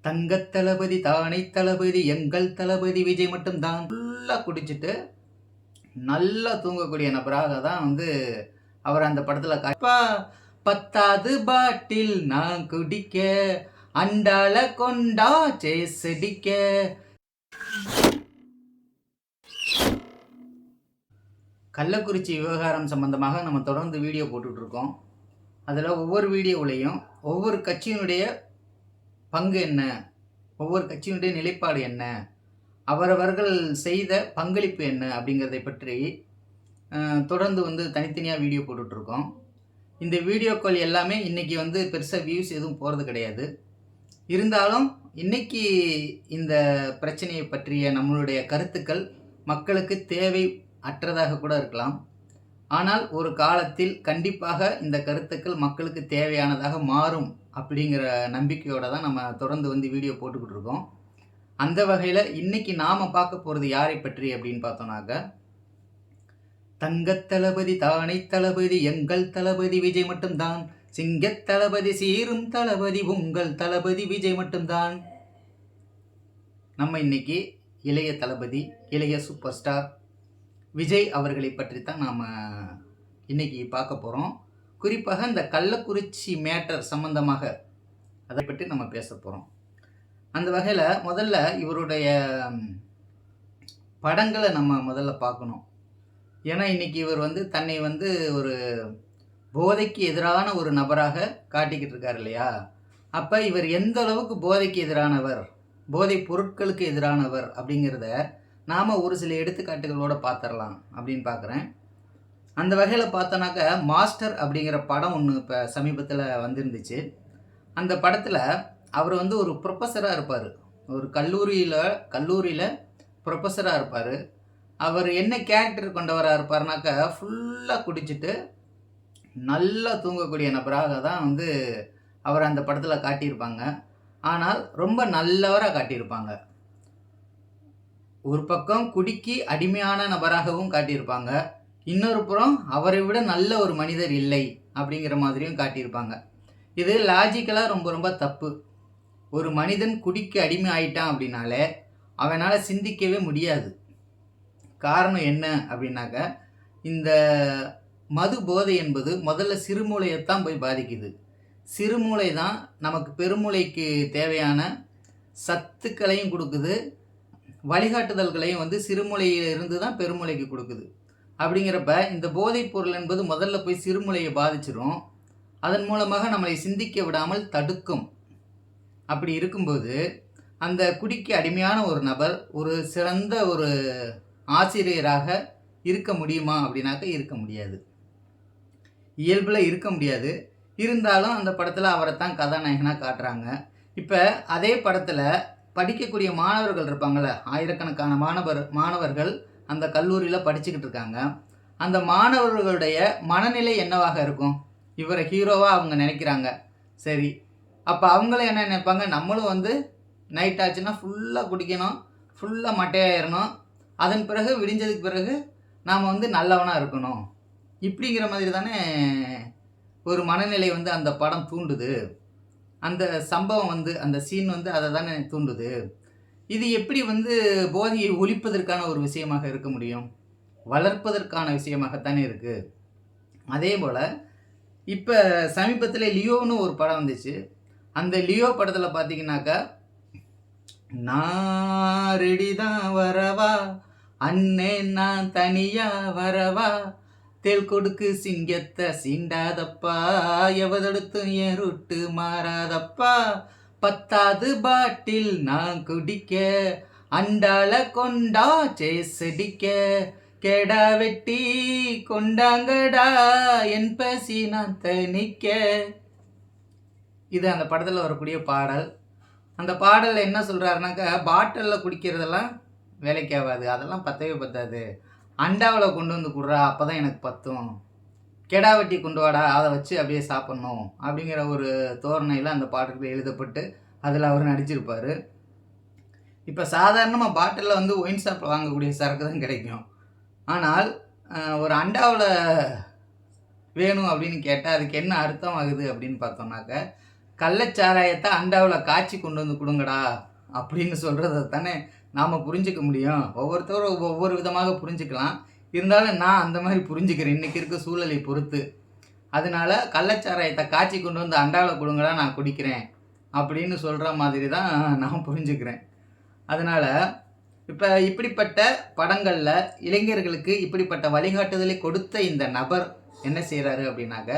தங்கத் தளபதி தானை தளபதி எங்கள் தளபதி விஜய் மட்டும்தான் ஃபுல்லாக குடிச்சிட்டு நல்லா தூங்கக்கூடிய நபராக தான் அவர் அந்த படத்தில் காப்பா. 10வது பாட்டில் நான் குடிக்க அண்டால கொண்டா சேசடிக்க. கள்ளக்குறிச்சி விவகாரம் சம்பந்தமாக நம்ம தொடர்ந்து வீடியோ போட்டுட்ருக்கோம். அதில் ஒவ்வொரு வீடியோவிலையும் ஒவ்வொரு கட்சியினுடைய பங்கு என்ன, ஒவ்வொரு கட்சியினுடைய நிலைப்பாடு என்ன, அவரவர்கள் செய்த பங்களிப்பு என்ன அப்படிங்கிறதை பற்றி தொடர்ந்து தனித்தனியாக வீடியோ போட்டுட்ருக்கோம். இந்த வீடியோக்கள் எல்லாமே இன்றைக்கி பெருசாக வியூஸ் எதுவும் போகிறது கிடையாது. இருந்தாலும் இன்றைக்கி இந்த பிரச்சனையை பற்றிய நம்மளுடைய கருத்துக்கள் மக்களுக்கு தேவை அற்றதாக கூட இருக்கலாம். ஆனால் ஒரு காலத்தில் கண்டிப்பாக இந்த கருத்துக்கள் மக்களுக்கு தேவையானதாக மாறும் அப்படிங்கிற நம்பிக்கையோடு தான் நம்ம தொடர்ந்து வீடியோ போட்டுக்கிட்டு இருக்கோம். அந்த வகையில் இன்றைக்கி நாம் பார்க்க போகிறது யாரை பற்றி அப்படின்னு பார்த்தோன்னாக்க, தங்கத் தளபதி தானை தளபதி எங்கள் தளபதி விஜய் மட்டும்தான், சிங்கத் தளபதி சீரும் தளபதி உங்கள் தளபதி விஜய் மட்டும்தான். நம்ம இன்னைக்கு இளைய தளபதி, இளைய சூப்பர் ஸ்டார் விஜய் அவர்களை பற்றி தான் நாம் இன்னைக்கு பார்க்க போகிறோம். குறிப்பாக இந்த கள்ளக்குறிச்சி மேட்டர் சம்பந்தமாக அதை பற்றி நம்ம பேச போகிறோம். அந்த வகையில் முதல்ல இவருடைய படங்களை நம்ம முதல்ல பார்க்கணும். ஏன்னா இன்றைக்கி இவர் தன்னை ஒரு போதைக்கு எதிரான ஒரு நபராக காட்டிக்கிட்டு இருக்கார் இல்லையா. அப்போ இவர் எந்த அளவுக்கு போதைக்கு எதிரானவர், போதை பொருட்களுக்கு எதிரானவர் அப்படிங்கிறத நாம் ஒரு சில எடுத்துக்காட்டுகளோடு பார்த்துடலாம் அப்படின்னு பார்க்குறேன். அந்த வகையில் பார்த்தோன்னாக்க மாஸ்டர் அப்படிங்கிற படம் ஒன்று இப்போ சமீபத்தில் வந்துருந்துச்சு. அந்த படத்தில் அவர் ஒரு ப்ரொஃபஸராக இருப்பார், ஒரு கல்லூரியில் ப்ரொஃபஸராக இருப்பார். அவர் என்ன கேரக்டர் கொண்டவராக இருப்பார்னாக்க, ஃபுல்லாக குடிச்சிட்டு நல்லா தூங்கக்கூடிய நபராக தான் அவர் அந்த படத்தில் காட்டியிருப்பாங்க. ஆனால் ரொம்ப நல்லவராக காட்டியிருப்பாங்க. ஒரு பக்கம் குடிக்கு அடிமையான நபராகவும் காட்டியிருப்பாங்க, இன்னொரு புறம் அவரை விட நல்ல ஒரு மனிதர் இல்லை அப்படிங்கிற மாதிரியும் காட்டியிருப்பாங்க. இது லாஜிக்கலாக ரொம்ப ரொம்ப தப்பு. ஒரு மனிதன் குடிக்கு அடிமை ஆயிட்டான் அப்படின்னாலே அவனால் சிந்திக்கவே முடியாது. காரணம் என்ன அப்படின்னாக்க, இந்த மது போதை என்பது முதல்ல சிறுமூளையைத்தான் போய் பாதிக்குது. சிறுமூளை தான் நமக்கு பெருமூளைக்கு தேவையான சத்துக்களையும் கொடுக்குது, வழிகாட்டுதல்களையும் சிறுமூளையிலிருந்து தான் பெருமூளைக்கு கொடுக்குது. அப்படிங்கிறப்ப இந்த போதைப் பொருள் என்பது முதல்ல போய் சிறுமூளையை பாதிச்சிடும். அதன் மூலமாக நம்மளை சிந்திக்க விடாமல் தடுக்கும். அப்படி இருக்கும்போது அந்த குடிக்கு அடிமையான ஒரு நபர் ஒரு சிறந்த ஒரு ஆசிரியராக இருக்க முடியுமா அப்படின்னாக்க இருக்க முடியாது, இயல்பில் இருக்க முடியாது. இருந்தாலும் அந்த படத்தில் அவரை தான் கதாநாயகனாக காட்டுறாங்க. இப்போ அதே படத்தில் படிக்கக்கூடிய மாணவர்கள் இருப்பாங்கள்ல, ஆயிரக்கணக்கான மாணவர்கள் அந்த கல்லூரியில் படிச்சுக்கிட்டு இருக்காங்க. அந்த மாணவர்களுடைய மனநிலை என்னவாக இருக்கும்? இவரை ஹீரோவாக அவங்க நினைக்கிறாங்க. சரி, அப்போ அவங்களும் என்ன நினைப்பாங்க, நம்மளும் நைட் ஆச்சுன்னா ஃபுல்லாக குடிக்கணும், ஃபுல்லாக மட்டையாயிடணும், அதன் பிறகு விடிஞ்சதுக்கு பிறகு நாம் நல்லவனாக இருக்கணும். இப்படிங்கிற மாதிரி தானே ஒரு மனநிலை அந்த படம் தூண்டுது. அந்த சம்பவம் அந்த சீன் அதை தானே தூண்டுது. இது எப்படி போதையை ஒழிப்பதற்கான ஒரு விஷயமாக இருக்க முடியும்? வளர்ப்பதற்கான விஷயமாகத்தானே இருக்குது. அதே போல் இப்போ சமீபத்தில் லியோன்னு ஒரு படம் வந்துச்சு. அந்த லியோ படத்தில் பார்த்தீங்கன்னாக்கா, நான் ரெடி தான் வரவா அண்ணே நான் தனியா வரவா, தேல் கொடுக்கு சிங்கத்தை சீண்டாதப்பா, எவதெடுத்தும் என் ரூட்டு மாறாதப்பா, 10வது பாட்டில் நான் குடிக்க அண்டால கொண்டா சேசடிக்க, கேடா வெட்டி கொண்டாங்கடா என் பசி நான் தணிக்க. இது அந்த படத்தில் வரக்கூடிய பாடல். அந்த பாடலில் என்ன சொல்கிறாருனாக்கா, பாட்டிலில் குடிக்கிறதெல்லாம் வேலைக்கு ஆகாது, அதெல்லாம் பத்தவே பத்தாது, அண்டாவில் கொண்டு வந்து கொடுறா, அப்போ தான் எனக்கு பத்தும், கெடா வெட்டி கொண்டு வாடா, அதை வச்சு அப்படியே சாப்பிட்ணும் அப்படிங்கிற ஒரு தோரணையில் அந்த பாடல்கள் எழுதப்பட்டு அதில் அவர் நடிச்சிருப்பார். இப்போ சாதாரணமாக பாட்டிலில் ஒயின் ஷாப்பில் வாங்கக்கூடிய சரக்கு தான் கிடைக்கும். ஆனால் ஒரு அண்டாவில் வேணும் அப்படின்னு கேட்டால் அதுக்கு என்ன அர்த்தம் ஆகுது அப்படின்னு பார்த்தோம்னாக்க, கள்ளச்சாராயத்தை அண்டாவில் காய்ச்சி கொண்டு வந்து கொடுங்கடா அப்படின்னு சொல்கிறத தானே நாம் புரிஞ்சிக்க முடியும். ஒவ்வொருத்தரும் ஒவ்வொரு விதமாக புரிஞ்சுக்கலாம். இருந்தாலும் நான் அந்த மாதிரி புரிஞ்சுக்கிறேன் இன்றைக்கி இருக்க சூழலை பொறுத்து. அதனால கள்ளச்சாராயத்தை காய்ச்சி கொண்டு வந்து அண்டாவில் கொடுங்கடா நான் குடிக்கிறேன் அப்படின்னு சொல்கிற மாதிரி தான் நான் புரிஞ்சுக்கிறேன். அதனால் இப்போ இப்படிப்பட்ட படங்களில் இளைஞர்களுக்கு இப்படிப்பட்ட வழிகாட்டுதலை கொடுத்த இந்த நபர் என்ன செய்கிறாரு அப்படின்னாக்க,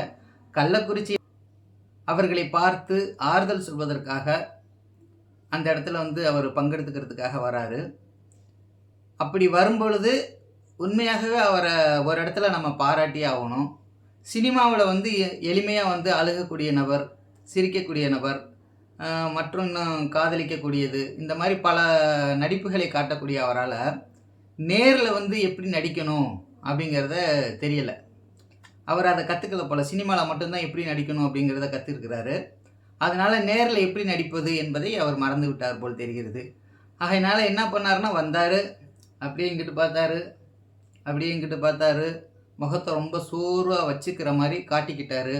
கள்ளக்குறிச்சி அவர்களை பார்த்து ஆறுதல் சொல்வதற்காக அந்த இடத்துல வந்து அவர் பங்கெடுத்துக்கிறதுக்காக வராரு. அப்படி வரும்பொழுது உண்மையாகவே அவரை ஒரு இடத்துல நம்ம பாராட்டி ஆகணும். சினிமாவில் வந்து எளிமையாக வந்து அழுகக்கூடிய நபர், சிரிக்கக்கூடிய நபர், மற்றும் காதலிக்கக்கூடியது, இந்த மாதிரி பல நடிப்புகளை காட்டக்கூடிய அவரால் நேரில் வந்து எப்படி நடிக்கணும் அப்படிங்கிறத தெரியலை. அவர் அதை கற்றுக்கல போல. சினிமாவில் மட்டும்தான் எப்படி நடிக்கணும் அப்படிங்கிறத கற்றுருக்கிறாரு. அதனால் நேரில் எப்படி நடிப்பது என்பதை அவர் மறந்து விட்டார் போல் தெரிகிறது. ஆகையினால என்ன பண்ணாருன்னா, வந்தார், அப்படியே இங்கிட்டு பார்த்தாரு, அப்படியே இங்கிட்டு பார்த்தாரு, முகத்தை ரொம்ப சோர்வாக வச்சுக்கிற மாதிரி காட்டிக்கிட்டாரு.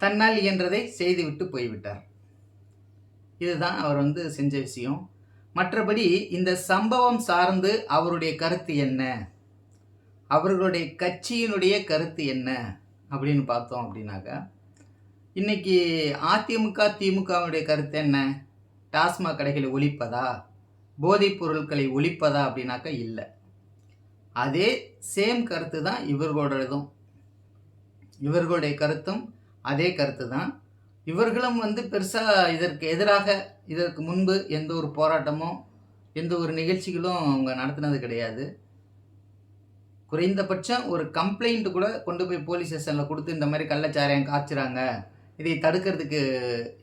தன்னால் இயன்றதை செய்துவிட்டு போய்விட்டார். இதுதான் அவர் வந்து செஞ்ச விஷயம். மற்றபடி இந்த சம்பவம் சார்ந்து அவருடைய கருத்து என்ன, அவர்களுடைய கட்சியினுடைய கருத்து என்ன அப்படின்னு பார்த்தோம் அப்படின்னாக்கா, இன்னைக்கு அதிமுக திமுகவுடைய கருத்து என்ன? டாஸ்மாக் கடைகளை ஒழிப்பதா, போதைப் பொருட்களை ஒழிப்பதா அப்படின்னாக்கா இல்லை. அதே சேம் கருத்து தான் இவர்களோடதும். இவர்களுடைய கருத்தும் அதே கருத்து தான். இவர்களும் வந்து பெருசாக இதற்கு எதிராக இதற்கு முன்பு எந்த ஒரு போராட்டமோ எந்த ஒரு நிகழ்ச்சிகளும் அவங்க நடத்தினது கிடையாது. குறைந்தபட்சம் ஒரு கம்ப்ளைண்ட் கூட கொண்டு போய் போலீஸ் ஸ்டேஷனில் கொடுத்து இந்த மாதிரி கள்ளச்சாராயம் காய்ச்சுறாங்க, இதை தடுக்கிறதுக்கு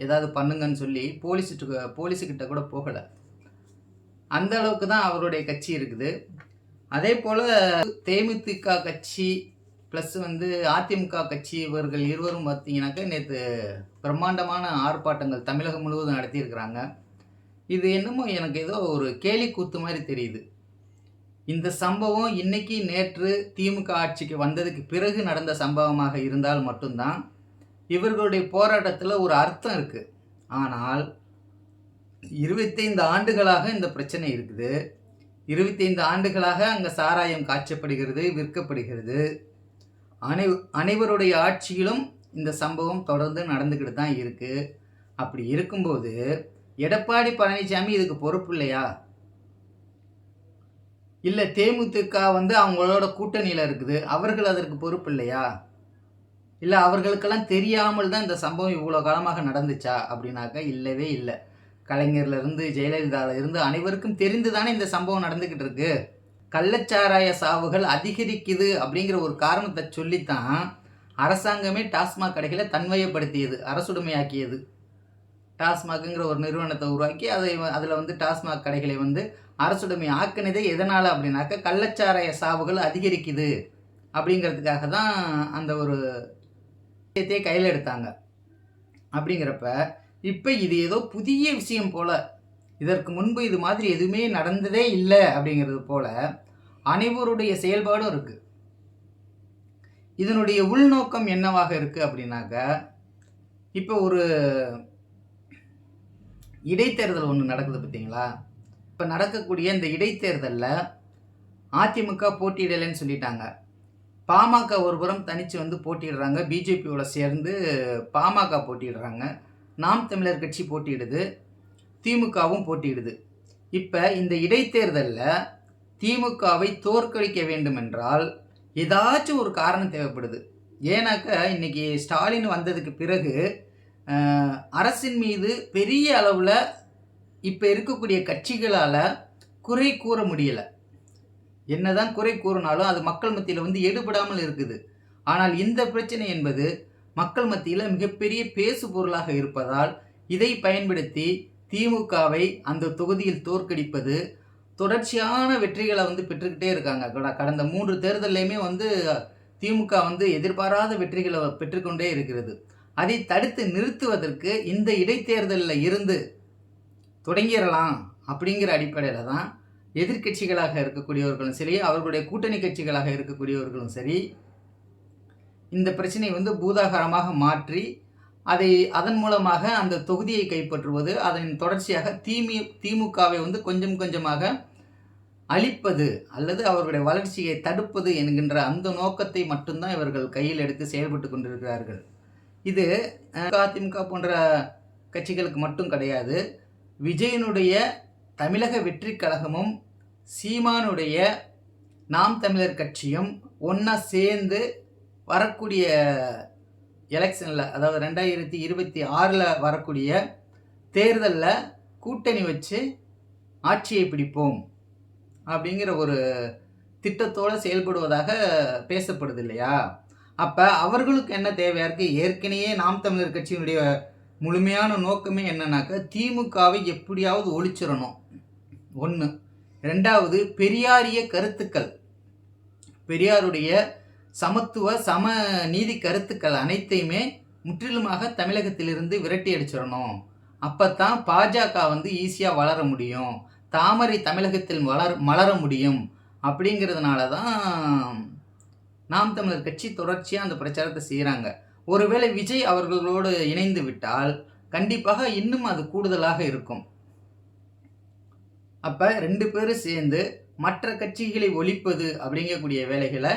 ஏதாவது பண்ணுங்கன்னு சொல்லி போலீஸுக்கிட்ட கூட போகலை. அந்த அளவுக்கு தான் அவருடைய கட்சி இருக்குது. அதே போல் தேமுதிக கட்சி ப்ளஸ் வந்து அதிமுக கட்சி இவர்கள் இருவரும் பார்த்தீங்கன்னாக்கா நேற்று பிரம்மாண்டமான ஆர்ப்பாட்டங்கள் தமிழகம் முழுவதும் நடத்தியிருக்கிறாங்க. இது என்னமோ எனக்கு ஏதோ ஒரு கேலி கூத்து மாதிரி தெரியுது. இந்த சம்பவம் இன்னைக்கு நேற்று திமுக ஆட்சிக்கு வந்ததுக்கு பிறகு நடந்த சம்பவமாக இருந்தால் மட்டும்தான் இவர்களுடைய போராட்டத்தில் ஒரு அர்த்தம் இருக்குது. ஆனால் 25 ஆண்டுகளாக இந்த பிரச்சனை இருக்குது. 25 ஆண்டுகளாக அங்கே சாராயம் காய்ச்சப்படுகிறது, விற்கப்படுகிறது. அனைவருடைய ஆட்சியிலும் இந்த சம்பவம் தொடர்ந்து நடந்துக்கிட்டு தான் இருக்குது. அப்படி இருக்கும்போது எடப்பாடி பழனிசாமி இதுக்கு பொறுப்பு இல்லையா? இல்லை தேமுதிக வந்து அவங்களோட கூட்டணியில் இருக்குது, அவர்கள் அதற்கு பொறுப்பு இல்லையா? இல்லை அவர்களுக்கெல்லாம் தெரியாமல் தான் இந்த சம்பவம் இவ்வளோ காலமாக நடந்துச்சா அப்படின்னாக்கா இல்லவே இல்லை. கலைஞர்லேருந்து ஜெயலலிதாவிலிருந்து அனைவருக்கும் தெரிந்து தானே இந்த சம்பவம் நடந்துக்கிட்டு இருக்கு. கள்ளச்சாராய சாவுகள் அதிகரிக்குது அப்படிங்கிற ஒரு காரணத்தை சொல்லித்தான் அரசாங்கமே டாஸ்மாக் கடைகளை தன்மையப்படுத்தியது, அரசுடைமையாக்கியது. டாஸ்மாக்குங்கிற ஒரு நிறுவனத்தை உருவாக்கி அதில் வந்து டாஸ்மாக் கடைகளை வந்து அரசுடைமை ஆக்கினதே எதனால் அப்படின்னாக்கா கள்ளச்சாராய சாவுகள் அதிகரிக்குது அப்படிங்கிறதுக்காக தான் அந்த ஒரு விஷயத்தையே கையில் எடுத்தாங்க. அப்படிங்கிறப்ப இப்போ இது ஏதோ புதிய விஷயம் போல், இதற்கு முன்பு இது மாதிரி எதுவுமே நடந்ததே இல்லை அப்படிங்கிறது போல் அனைவருடைய செயல்பாடும் இருக்குது. இதனுடைய உள்நோக்கம் என்னவாக இருக்குது அப்படின்னாக்கா, இப்போ ஒரு இடைத்தேர்தல் ஒன்று நடக்குது பார்த்தீங்களா? இப்போ நடக்கக்கூடிய இந்த இடைத்தேர்தலில் அதிமுக போட்டியிடலைன்னு சொல்லிட்டாங்க. பாமக ஒரு புறம் தனித்து வந்து போட்டியிடுறாங்க, பிஜேபியோட சேர்ந்து பாமக போட்டியிடுறாங்க, நாம் தமிழர் கட்சி போட்டியிடுது, திமுகவும் போட்டியிடுது. இப்போ இந்த இடைத்தேர்தலில் திமுகவை தோற்கடிக்க வேண்டும் என்றால் ஏதாச்சும் ஒரு காரணம் தேவைப்படுது. ஏன்னாக்கா இன்றைக்கி ஸ்டாலின் வந்ததுக்கு பிறகு அரசின் மீது பெரிய அளவில் இப்போ இருக்கக்கூடிய கட்சிகளால் குறை கூற முடியலை. என்னதான் குறை கூறினாலும் அது மக்கள் மத்தியில் வந்து எடுபடாமல் இருக்குது. ஆனால் இந்த பிரச்சனை என்பது மக்கள் மத்தியில் மிகப்பெரிய பேசு பொருளாக இருப்பதால் இதை பயன்படுத்தி திமுகவை அந்த தொகுதியில் தோற்கடிப்பது, தொடர்ச்சியான வெற்றிகளை வந்து பெற்றுக்கிட்டே இருக்காங்க. கடந்த 3 தேர்தல்லையுமே வந்து திமுக வந்து எதிர்பாராத வெற்றிகளை பெற்றுக்கொண்டே இருக்கிறது. அதை தடுத்து நிறுத்துவதற்கு இந்த இடைத்தேர்தலில் இருந்து தொடங்கிடலாம் அப்படிங்கிற அடிப்படையில் தான் எதிர்கட்சிகளாக இருக்கக்கூடியவர்களும் சரி, அவர்களுடைய கூட்டணி கட்சிகளாக இருக்கக்கூடியவர்களும் சரி, இந்த பிரச்சனை வந்து பூதாகரமாக மாற்றி அதன் மூலமாக அந்த தொகுதியை கைப்பற்றுவது, அதன் தொடர்ச்சியாக திமுகவை வந்து கொஞ்சம் கொஞ்சமாக அழிப்பது அல்லது அவர்களுடைய வளர்ச்சியை தடுப்பது என்கின்ற அந்த நோக்கத்தை மட்டும்தான் இவர்கள் கையில் எடுத்து செயல்பட்டு கொண்டிருக்கிறார்கள். இது அதிமுக போன்ற கட்சிகளுக்கு மட்டும் கிடையாது. விஜயனுடைய தமிழக வெற்றி கழகமும் சீமானுடைய நாம் தமிழர் கட்சியும் ஒன்றா சேர்ந்து வரக்கூடிய எலெக்ஷனில், அதாவது 2026 வரக்கூடிய தேர்தலில் கூட்டணி வச்சு ஆட்சியை பிடிப்போம் அப்படிங்கிற ஒரு திட்டத்தோடு செயல்படுவதாக பேசப்படுது இல்லையா? அப்போ அவர்களுக்கு என்ன தேவையாக இருக்குது? ஏற்கனவே நாம் தமிழர் கட்சியினுடைய முழுமையான நோக்கமே என்னன்னாக்கா திமுகவை எப்படியாவது ஒழிச்சிடணும். 1. 2வது பெரியாரிய கருத்துக்கள், பெரியாருடைய சமத்துவ சம நீதி கருத்துக்கள் அனைத்தையுமே முற்றிலுமாக தமிழகத்திலிருந்து விரட்டி அடிச்சிடணும். அப்போத்தான் பாஜக வந்து ஈஸியாக வளர முடியும், தாமரை தமிழகத்தில் மலர முடியும். அப்படிங்கிறதுனால தான் நாம் தமிழர் கட்சி தொடர்ச்சியாக அந்த பிரச்சாரத்தை செய்கிறாங்க. ஒருவேளை விஜய் அவர்களோடு இணைந்து விட்டால் கண்டிப்பாக இன்னும் அது கூடுதலாக இருக்கும். அப்போ 2 பேரும் சேர்ந்து மற்ற கட்சிகளை ஒழிப்பது அப்படிங்கக்கூடிய வேலைகளை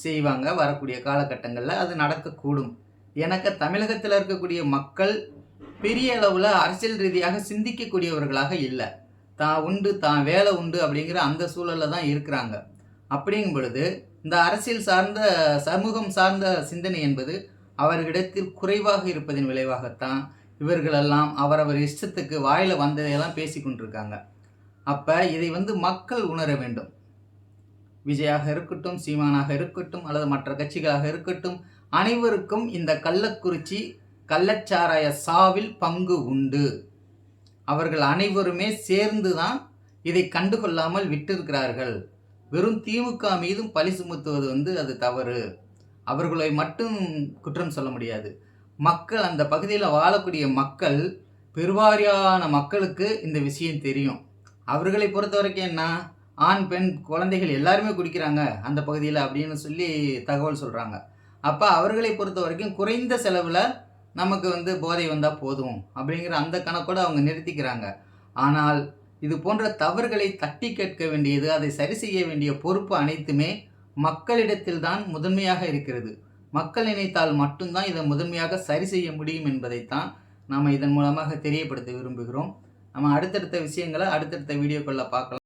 செய்வாங்க. வரக்கூடிய காலகட்டங்களில் அது நடக்கக்கூடும். எனக்கு தமிழகத்தில் இருக்கக்கூடிய மக்கள் பெரிய அளவில் அரசியல் ரீதியாக சிந்திக்கக்கூடியவர்களாக இல்லை. தான் உண்டு தான் வேலை உண்டு அப்படிங்கிற அந்த சூழலில் தான் இருக்கிறாங்க. அப்படிங்கும் பொழுது இந்த அரசியல் சார்ந்த சமூகம் சார்ந்த சிந்தனை என்பது அவர்களிடத்தில் குறைவாக இருப்பதின் விளைவாகத்தான் இவர்களெல்லாம் அவரவர் இஷ்டத்துக்கு வாயில் வந்ததையெல்லாம் பேசி கொண்டிருக்காங்க. அப்போ இதை வந்து மக்கள் உணர வேண்டும். விஜயாக இருக்கட்டும், சீமானாக இருக்கட்டும், அல்லது மற்ற கட்சிகளாக இருக்கட்டும், அனைவருக்கும் இந்த கள்ளக்குறிச்சி கள்ளச்சாராய சாவில் பங்கு உண்டு. அவர்கள் அனைவருமே சேர்ந்து தான் இதை கண்டுகொள்ளாமல் விட்டிருக்கிறார்கள். வெறும் திமுக மீதும் பழி சுமத்துவது வந்து அது தவறு. அவர்களை மட்டும் குற்றம் சொல்ல முடியாது. மக்கள், அந்த பகுதியில் வாழக்கூடிய மக்கள், பெருவாரியான மக்களுக்கு இந்த விஷயம் தெரியும். அவர்களை பொறுத்த வரைக்கும் என்ன, ஆண் பெண் குழந்தைகள் எல்லாருமே குடிக்கிறாங்க அந்த பகுதியில் அப்படின்னு சொல்லி தகவல் சொல்கிறாங்க. அப்போ அவர்களை பொறுத்த வரைக்கும் குறைந்த செலவில் நமக்கு வந்து போதை வந்தால் போதும் அப்படிங்கிற அந்த கணக்கோடு அவங்க நிறுத்திக்கிறாங்க. ஆனால் இது போன்ற தவறுகளை தட்டி கேட்க வேண்டியது, அதை சரி செய்ய வேண்டிய பொறுப்பு அனைத்துமே மக்களிடத்தில் தான் முதன்மையாக இருக்கிறது. மக்கள் நினைத்தால் மட்டும்தான் இதை முதன்மையாக சரி செய்ய முடியும் என்பதைத்தான் நாம் இதன் மூலமாக தெரியப்படுத்த விரும்புகிறோம். நம்ம அடுத்தடுத்த விஷயங்களை அடுத்தடுத்த வீடியோக்களில் பார்க்கலாம்.